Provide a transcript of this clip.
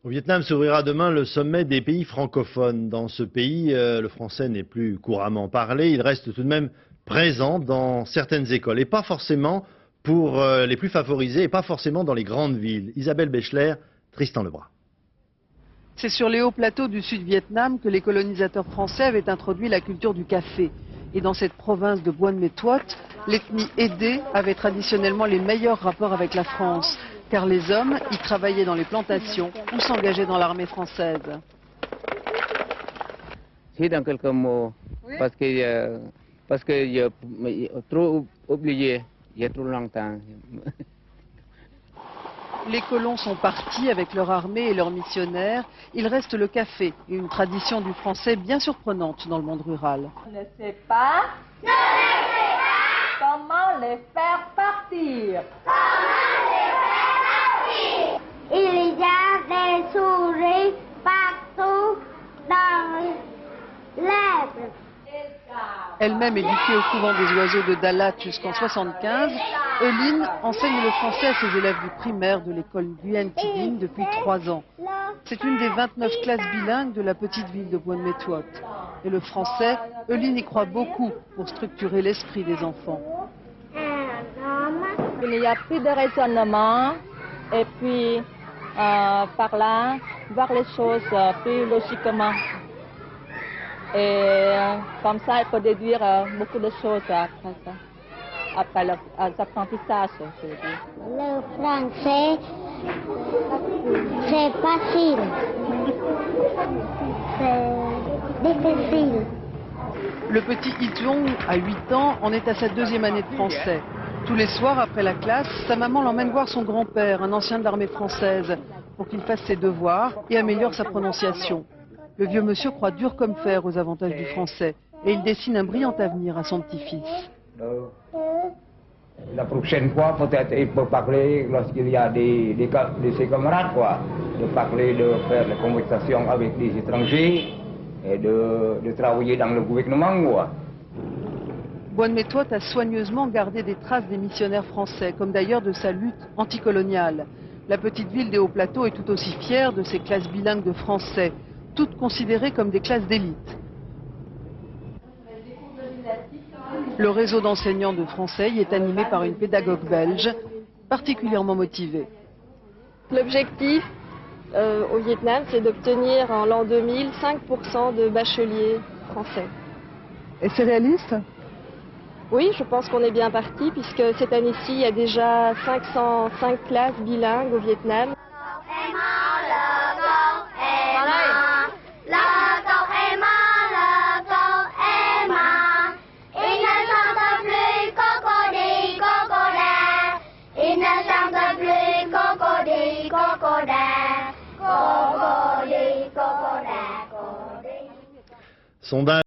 Au Vietnam s'ouvrira demain le sommet des pays francophones. Dans ce pays, le français n'est plus couramment parlé. Il reste tout de même présent dans certaines écoles et pas forcément pour les plus favorisés et pas forcément dans les grandes villes. Isabelle Bechler, Tristan Lebras. C'est sur les hauts plateaux du Sud-Vietnam que les colonisateurs français avaient introduit la culture du café. Et dans cette province de Buon Mae Thuot, l'ethnie Édé avait traditionnellement les meilleurs rapports avec la France, car les hommes y travaillaient dans les plantations ou s'engageaient dans l'armée française. Si, dans quelques mots, oui. parce que j'ai trop oublié, il y a trop longtemps. Les colons sont partis avec leur armée et leurs missionnaires. Il reste le café, une tradition du français bien surprenante dans le monde rural. On ne sait pas, comment les faire partir. Il y a des souris partout dans l'herbe. Elle-même éduquée au couvent des oiseaux de Dalat jusqu'en 1975, Euline enseigne le français à ses élèves du primaire de l'école Nguyen Thi Binh depuis 3 ans. C'est une des 29 classes bilingues de la petite ville de Buon Mae Thuot. Et le français, Euline y croit beaucoup pour structurer l'esprit des enfants. Il n'y a plus de raisonnement et puis par là, voir les choses plus logiquement. Et comme ça, il faut déduire beaucoup de choses après ça, après l'apprentissage. Le français, c'est facile, c'est difficile. Le petit Itong, à 8 ans, en est à sa 2e année de français. Tous les soirs, après la classe, sa maman l'emmène voir son grand-père, un ancien de l'armée française, pour qu'il fasse ses devoirs et améliore sa prononciation. Le vieux monsieur croit dur comme fer aux avantages du français et il dessine un brillant avenir à son petit-fils. La prochaine fois, peut-être il peut parler lorsqu'il y a de ses camarades, quoi. De parler, de faire des conversations avec des étrangers et de travailler dans le gouvernement, quoi. Buon Mae Thuot a soigneusement gardé des traces des missionnaires français, comme d'ailleurs de sa lutte anticoloniale. La petite ville des hauts plateaux est tout aussi fière de ses classes bilingues de français, toutes considérées comme des classes d'élite. Le réseau d'enseignants de français y est animé par une pédagogue belge, particulièrement motivée. L'objectif au Vietnam, c'est d'obtenir en l'an 2000 5% de bacheliers français. Et c'est réaliste ? Oui, je pense qu'on est bien parti, puisque cette année-ci, il y a déjà 505 classes bilingues au Vietnam. Sondage